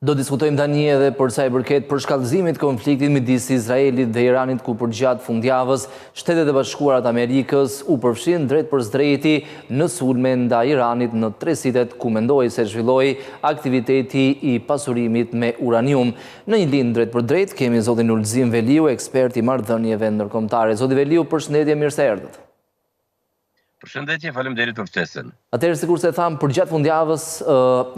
Do diskutojmë tani edhe për sa i përket përshkallëzimit konfliktit midis Izraelit dhe Iranit, ku përgjatë fundjavës Shtetet e Bashkuara të Amerikës u përfshin drejt për drejti në sulme ndaj Iranit në 3 sitet ku mendoi se zhvilloi aktiviteti i pasurimit me uranium. Në një linjë drejt për drejt kemi zotin Ulzim Veliu, ekspert i marrëdhënieve ndërkombëtare. Zoti Veliu, përshëndetje, mirë se erdhët. Përshëndetje, faleminderit për ftesën. Atëherë, sikur se tham, përgjatë fundjavës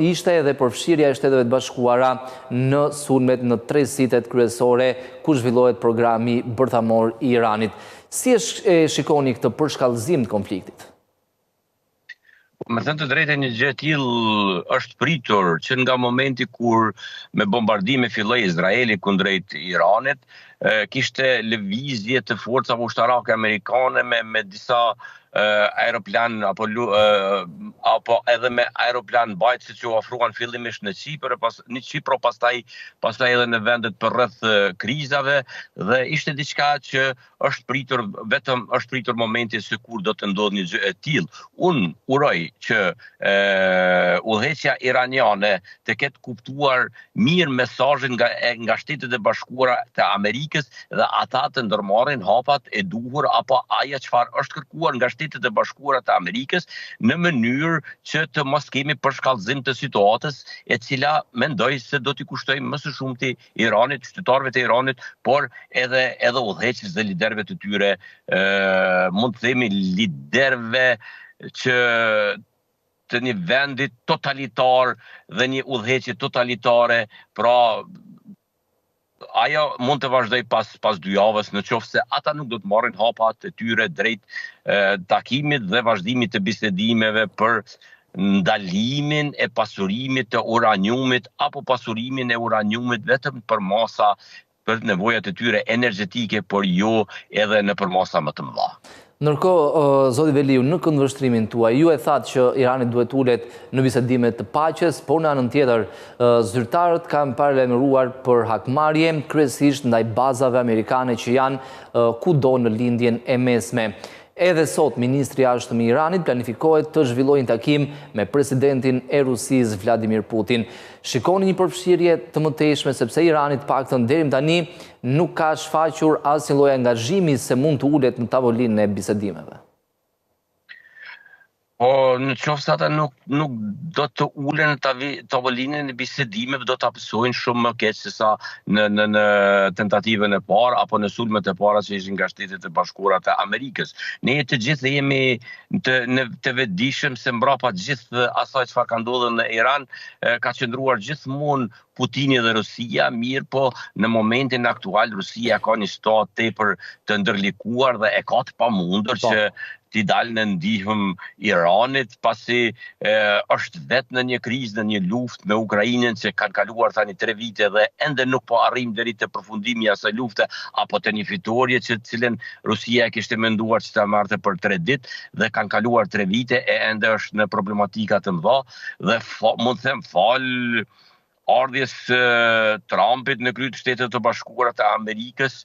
ishte edhe përfshirja e Shteteve të Bashkuara në sulmet në 3 sitet kryesore ku zhvillohet programi bërthamor i Iranit. Si e shikoni këtë përshkallëzim të konfliktit? Me thënë të drejtën, një gjë e tillë është pritur që nga momenti kur me bombardime filloi Izraeli kundrejt Iranit, kishte lëvizje të forcave ushtarake amerikane me disa aeroplan apo edhe me aeroplan bajtëse që u ofruan fillimisht në Qipër, pastaj edhe në vendet për rreth krizave, dhe ishte diçka që është pritur momenti se kur do të ndodhë një gjë e tillë. Unë uroj që udhëheqja iraniane të ketë kuptuar mirë mesazhin nga Shtetet e Bashkuara të Amerikës dhe ata të ndërmarrin hapat e duhur apo ajo çfarë është kërkuar nga Shtetet e Bashkuara të Amerikës në mënyrë që të mos kemi përshkallëzim të situatës, e cila mendoj se do t'i kushtoj më së shumti Iranit, qytetarëve të Iranit, por edhe udhëheqjes dhe liderëve të tyre, mund të themi liderëve që të një vendi totalitar dhe një udhëheqje totalitare, pra ajo mund të vazhdoj pas 2 javës, në qoftë se ata nuk do të marrin hapat e tyre drejt takimit dhe vazhdimit të bisedimeve për ndalimin e pasurimit të uraniumit apo pasurimin e uraniumit vetëm për masa për nevojat e tyre energjetike, por jo edhe në për masa më të mëdha. Ndërkohë, zoti Veliu, në këndvështrimin tuaj, ju e thatë që Irani duhet ulet në bisedime të paqes, por në anën tjetër, zyrtarët kanë paralajmëruar për hakmarrje, kryesisht ndaj bazave amerikane që janë kudo në lindjen e mesme. Edhe sot, Ministri i Jashtëm i Iranit planifikohet të zhvillojë një takim me presidentin e Rusisë Vladimir Putin. Shikoni një përfshirje të mëtejshme, sepse Irani të paktën deri tani nuk ka shfaqur asnjë lloj angazhimi se mund të ulet në tavolinën e bisedimeve. Po, në qoftë se ata nuk do të ulen në tavolinën e bisedimeve, do të hapësojnë shumë më keq se sa në tentativën e parë apo në sulmet e para që ishin nga Shtetet e Bashkuara të Amerikës. Ne të gjithë jemi të vetëdijshëm se mbrapa gjithë asaj çfarë ka ndodhur në Iran, ka qëndruar gjithmonë Putini dhe Rusia, mirë po në momentin aktual Rusia ka një shtat tepër të ndërlikuar dhe e ka të pamundur që t'i dalë në ndihmë Iranit, pasi është vetë në një krizë, në një luftë me Ukrainën që kanë kaluar tani 3 vite dhe ende nuk po arrim deri te përfundimi i asaj lufte apo te një fitorie që cilën Rusia kishte menduar që ta marrte për 3 ditë dhe kanë kaluar 3 vite e ende është në problematika të mëdha dhe mund të them ardhjes Trumpit në krye të Shtetet të Bashkuara të Amerikës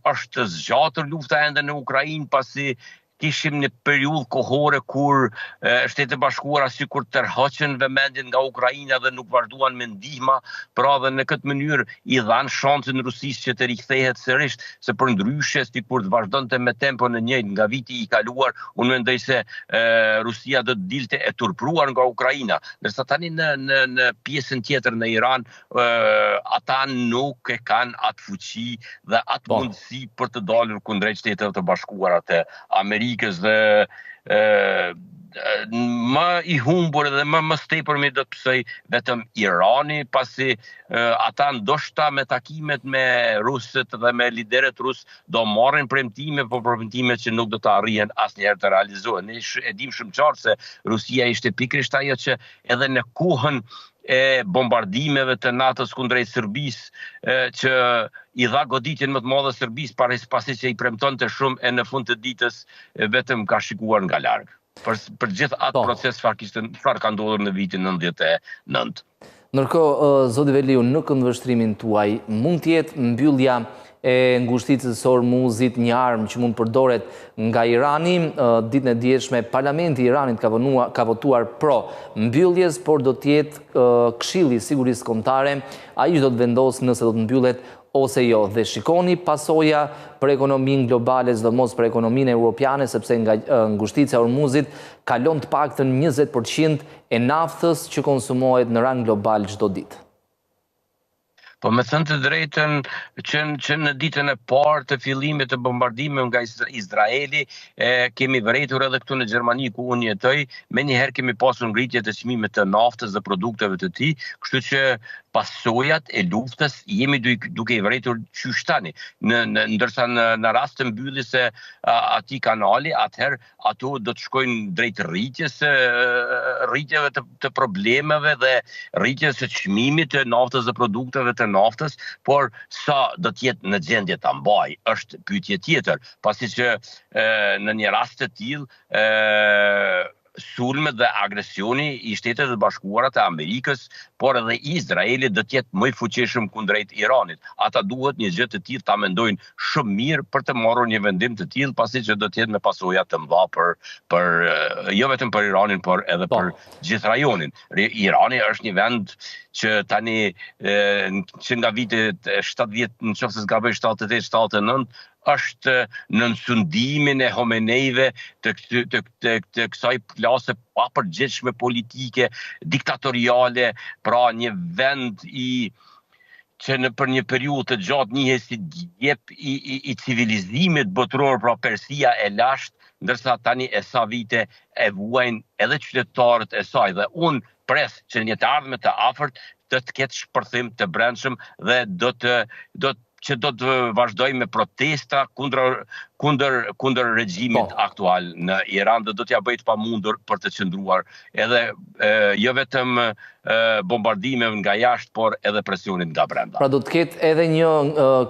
është zgjatur lufta ende në Ukrainë, pasi kishim një periudhë kohore kur Shtetet e Bashkuara sikur tërhoqën vëmendjen nga Ukraina dhe nuk vazhduan me ndihma, pra dhe në këtë mënyrë i dhanë shancën Rusisë që të rikthehet sërish, se përndryshe sikur të vazhdonte me tempo në njëjtë nga viti i kaluar, unë mendoj se Rusia do të dilte e turpruar nga Ukraina, ndërsa tani në pjesën tjetër në Iran ata nuk e kanë atë fuqi dhe atë mundësi për të dalur kundrejt Shtetet të Bashkuara të Amerikës dhe më i humbur dhe më tepër mi do të psoj vetëm Irani, pasi ata ndoshta me takimet me rusët dhe me liderët rusë do marrin premtime, por premtime që nuk do të arrihen asnjëherë të realizohen. Ne e dim shumë qartë se Rusia ishte pikërisht ajo që edhe në kohën e bombardimeve të NATO-s kundrejt Serbisë që i dha goditjen më të madhe Serbisë pasi që i premtonte shumë e në fund të ditës vetëm ka shikuar nga larg. Për gjithë atë proces çfarë ka ndodhur në vitin 99. Ndërkohë, zoti Veliu, në këndvështrimin tuaj mund të jetë mbyllja e ngushticës së Hormuzit, një armë që mund përdoret nga Irani. Ditën e dieshme, Parlamenti i Iranit ka votuar pro mbylljes, por do të jetë Këshilli i Sigurisë Kombëtare ai që do të vendosë nëse do të mbyllet ose jo. Dhe shikoni pasoja për ekonominë globale, sidomos për ekonominë europiane, sepse nga ngushtica e Hormuzit kalon të paktën 20% e naftës që konsumohet në rang global çdo ditë. Po me thënë të drejtën që në ditën e parë të fillimit të bombardimeve nga Izraeli, kemi vërejtur edhe këtu në Gjermani ku unë jetoj, me njëherë kemi pasur ngritje të çmimit të naftës dhe produkteve të tij, kështu që pasojat e luftës jemi duke i vërejtur qysh tani. Ndërsa në rast të mbylljes së atij kanali, atëherë ato do të shkojnë drejt rritjeve të problemeve dhe rritjes së çmimit të naftës dhe produkteve të naftës, por sa do të jetë në gjendje ta mbajë është pyetje tjetër, pasi që në një rast të tillë sulmet dhe agresioni i Shtetet e Bashkuara të Amerikës, por edhe Izraeli do të jetë më i fuqishëm kundrejt Iranit. Ata duhet një gjë të tillë ta mendojnë shumë mirë për të marrë një vendim të tillë, pasi që do të jetë me pasoja të mëdha për jo vetëm për Iranin, por edhe për gjithë rajonin. Irani është një vend që tani që nga vitet 70, nëse s'gaboj 78-79, është në sundimin e Homeneive të kësaj klase papërgjithshme politike, diktatoriale, pra një vend që për një periudhë të gjatë njihet si jep i civilizimit botëror, pra Persia e lashtë, ndërsa tani e sa vite e vuajnë edhe qytetarët e saj. Dhe unë pres që në një të ardhme të afërt të ketë shpërthim të brendshëm dhe do të vazhdoj me protesta kundër regjimit aktual në Iran, dhe do t'ja bëjt pamundur për të qëndruar edhe jo vetëm bombardime nga jashtë, por edhe presionin nga brenda. Pra do të ketë edhe një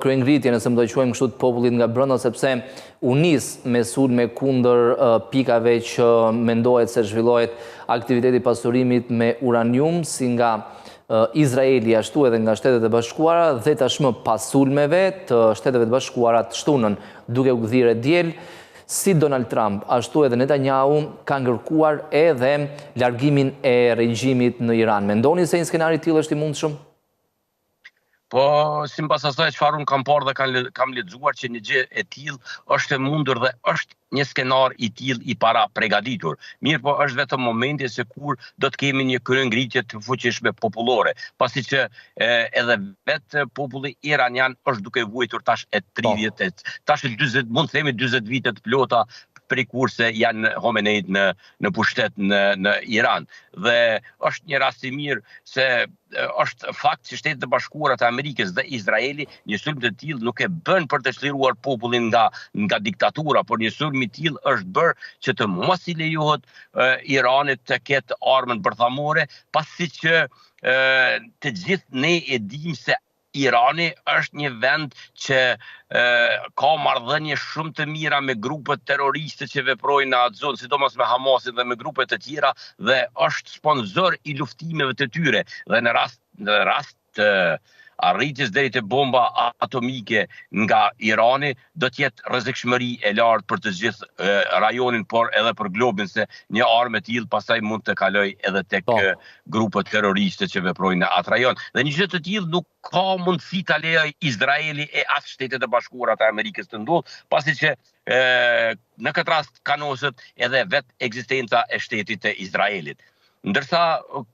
kryengritje, nëse më do të quajmë kështu, të popullit nga brenda, sepse u nis me sulme kundër pikave që mendohet se zhvillohet aktiviteti pasurimit me uranium, si nga Izraeli ashtu edhe nga Shtetet e Bashkuara, dhe tashmë pas sulmeve të Shteteve të Bashkuara të shtunën duke u gdhirë diel, si Donald Trump, ashtu edhe Netanyahu kanë kërkuar edhe largimin e regjimit në Iran. Mendoni se një skenari i tillë është i mundshëm? Po, sipas asaj çfarë unë kam parë dhe kam lexuar, që një gjë e tillë është e mundur dhe është një skenar i tillë i para përgatitur. Mirë, po është vetëm momenti se kur do të kemi një kryengritje të fuqishme popullore, pasi që edhe vetë populli iranian është duke vuajtur tash e 30, tash 40, mund të themi 40 vite të plota prej kurse janë Homeneit në pushtet në Iran. Dhe është një rast i mirë se është fakt që Shtetet e Bashkuara të Amerikës dhe Izraeli një sulm të tillë nuk e bën për të çliruar popullin nga diktatura, por një sulm i tillë është bërë që të mos i lejohet Iranit të ketë armën bërthamore, pasi që të gjithë ne e dimë se Irani është një vend që ka marrëdhënie shumë të mira me grupet terroriste që veprojnë në atë zonë, sidomos me Hamasin dhe me grupe të tjera, dhe është sponsor i luftimeve të tyre. Dhe në rast të arritjes deri te bomba atomike nga Irani, do të jetë rrezikshmëri e lartë për të gjithë rajonin, por edhe për globin, se një armë e tillë pastaj mund të kalojë edhe tek grupet terroriste që veprojnë në atë rajon. Dhe një gjë të tillë nuk ka mundësi ta lejojë Izraeli e as Shtetet e Bashkuara të Amerikës të ndodhë, pasi që në këtë rast kanoset edhe vetë ekzistenca e shtetit të Izraelit. Ndërsa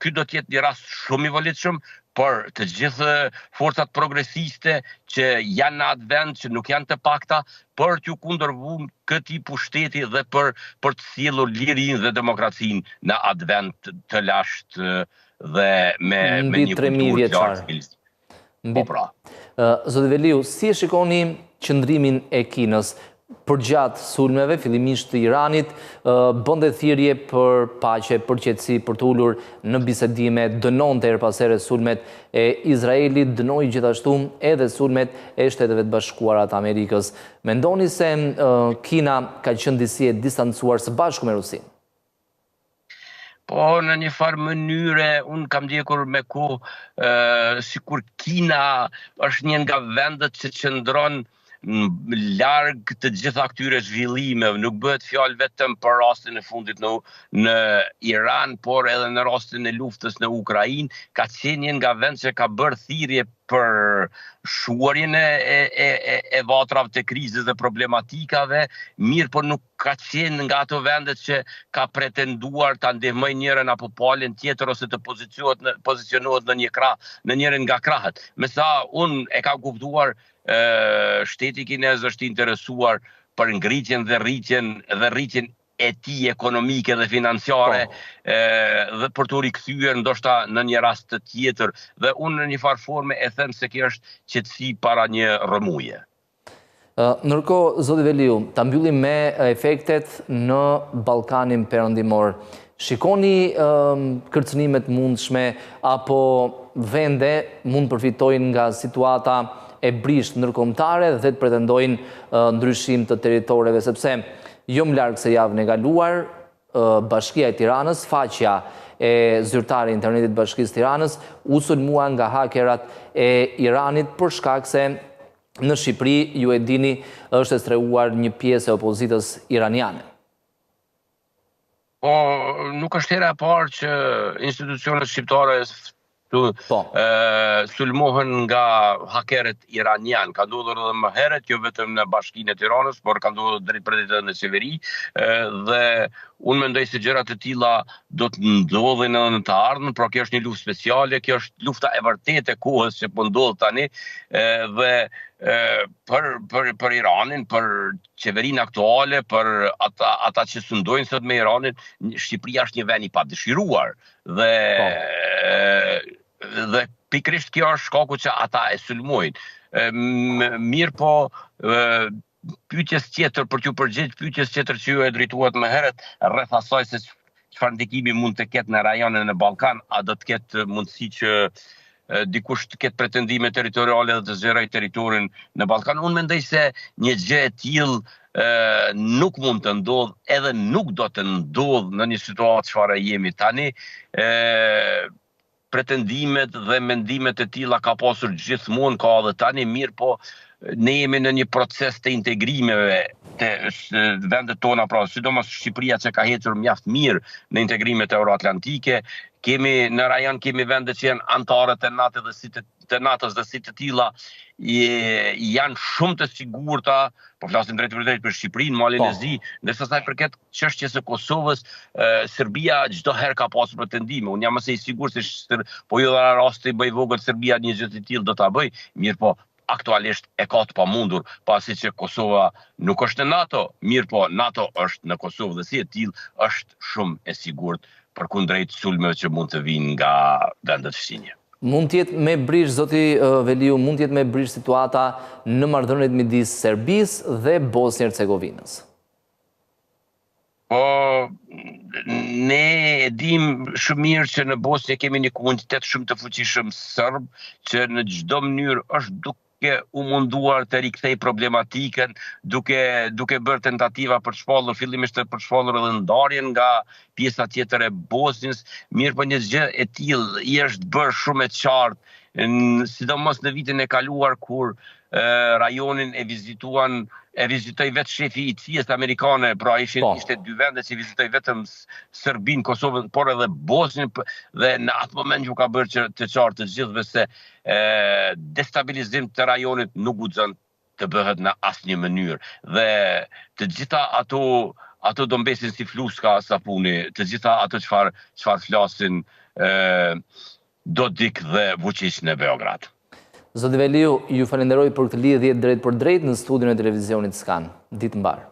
ky do të jetë një rast shumë i volitshëm për të gjithë forcat progresiste që janë në atë vend, që nuk janë të pakta, për t'ju kundërvun këtij pushteti dhe për të sjellur lirinë dhe demokracinë në atë vend të lashtë dhe me një kulturë të lartë. Po pra. Zoti Veliu, si e shikoni qëndrimin e Kinës përgjatë sulmeve, fillimisht të Iranit, bënte thirrje për paqe, për qetësi, për të ulur në bisedime, dënonte her pas here sulmet e Izraelit, dënoi gjithashtu edhe sulmet e Shteteve të Bashkuara të Amerikës. Mendoni se Kina ka qenë disi e distancuar së bashku me Rusinë? Po, në një farë mënyre, unë kam ndjekur me kohë, sikur Kina është një nga vendet që qëndron larg të gjitha këtyre zhvillimeve, nuk bëhet fjalë vetëm për rastin e fundit në Iran, por edhe në rastin e luftës në Ukrainë, ka qenë një nga vend që ka bërë thirrje për shuarjen e vatrave të krizës dhe problematikave, mirë por nuk ka qenë nga ato vendet që ka pretenduar ta ndihmojë njërin apo palën tjetër ose të pozicionohet në një krah, në njërin nga krahët. Me sa unë e kam kuptuar, shteti kinez është interesuar për ngritjen dhe rritjen e tij ekonomike dhe financiare, dhe për të rikthyer ndoshta në një rast të tjetër, dhe unë në një farë forme e them se kjo është qetësi para një rrëmuje. Ndërkohë, zoti Veliu, ta mbyllim me efektet në Ballkanin Perëndimor. Shikoni kërcënimet mundshme apo vende mund përfitojnë nga situata e brisht ndërkombëtare dhe të pretendojnë ndryshim të territoreve, sepse jo më larg se javën e kaluar, Bashkia e Tiranës, faqja e zyrtare e internetit Bashkisë Tiranës, u sulmua nga hakerat e Iranit për shkak se në Shqipëri, ju e dini, është estreuar një pjesë e opozitës iraniane. Po, nuk është hera e parë që institucionet shqiptare sulmohen nga hakerët iranian. Ka ndodhur edhe më herët, jo vetëm në Bashkinë e Tiranës, por ka ndodhur drejt për drejt në qeveri, dhe unë mendoj se gjërat e tilla do të ndodhin edhe në të ardhmen, por kjo është një luftë speciale, kjo është lufta e vërtetë e kohës që po ndodh tani, dhe për Iranin, për qeverinë aktuale, për ata që sundojnë sot me Iranin, Shqipëria është një vend i padëshiruar dhe pikërisht kjo është shkaku që ata e sulmojnë. Mirë po, pyetjes tjetër, për t'ju përgjigj pyetjes tjetër që ju e drejtuat më herët, rreth asaj se çfarë ndikimi mund të ketë në rajonin e Ballkan, a do të ketë mundësi që dikush të ketë pretendime territoriale dhe të zgjerojë territorin në Ballkan. Unë mendoj se një gjë e tillë nuk mund të ndodhë, edhe nuk do të ndodhë në një situatë çfarë jemi tani. Pretendimet dhe mendimet e tilla ka pasur gjithmonë, ka edhe tani, mirë po ne jemi në një proces të integrimeve të vendet tona, pra sidomos Shqipëria që ka ecur mjaft mirë në integrimet euroatlantike. Në rajon kemi vende që janë anëtarë të NATO-s dhe si të tilla janë shumë të sigurta, po flasim drejt për drejt për Shqipërinë, Malin e Zi, ndërsa sa i përket çështjes së Kosovës, Serbia çdo herë ka pasur pretendime. Unë jam i sigurt se po jo në rast të bëj vogël Serbia një gjë të tillë do ta bëj, mirë po aktualisht e ka të pamundur, pasi që Kosova nuk është në NATO, mirë po NATO është në Kosovë dhe si e tillë është shumë e sigurt përkundrejt sulmeve që mund të vinë nga vendet fqinje. Mund t'jetë me brish, zoti Veliu, mund t'jetë me brish situata në marrëdhëniet midis Serbisë dhe Bosnjë-Hercegovinës? Po, ne e dim shumë mirë që në Bosnjë kemi një komunitet shumë të fuqishëm serb, që në çdo mënyrë është duke u munduar të rikthej problematikën, duke bërë tentativa për shpallur, fillimisht për shpallur edhe ndarjen nga pjesa tjetër e Bosnjës, mirë po një gjë e tillë i është bërë shumë e qartë, sidomos në vitin e kaluar kur rajonin e vizitoi vetë shefi i CIA-s amerikane, pra ishte dy vende që vizitoi vetëm Serbinë, Kosovën, por edhe Bosnjën, dhe në atë moment ju ka bërë të qartë të gjithëve se destabilizim të rajonit nuk guxon të bëhet në asnjë mënyrë. Dhe të gjitha ato do mbesin si fluska sapuni, të gjitha ato çfarë flasin Dodik dhe Vučić në Beograd. Zoti Veliu, ju falenderoj për këtë lidhje drejt për drejt në studion e televizionit Skan. Ditë mbar.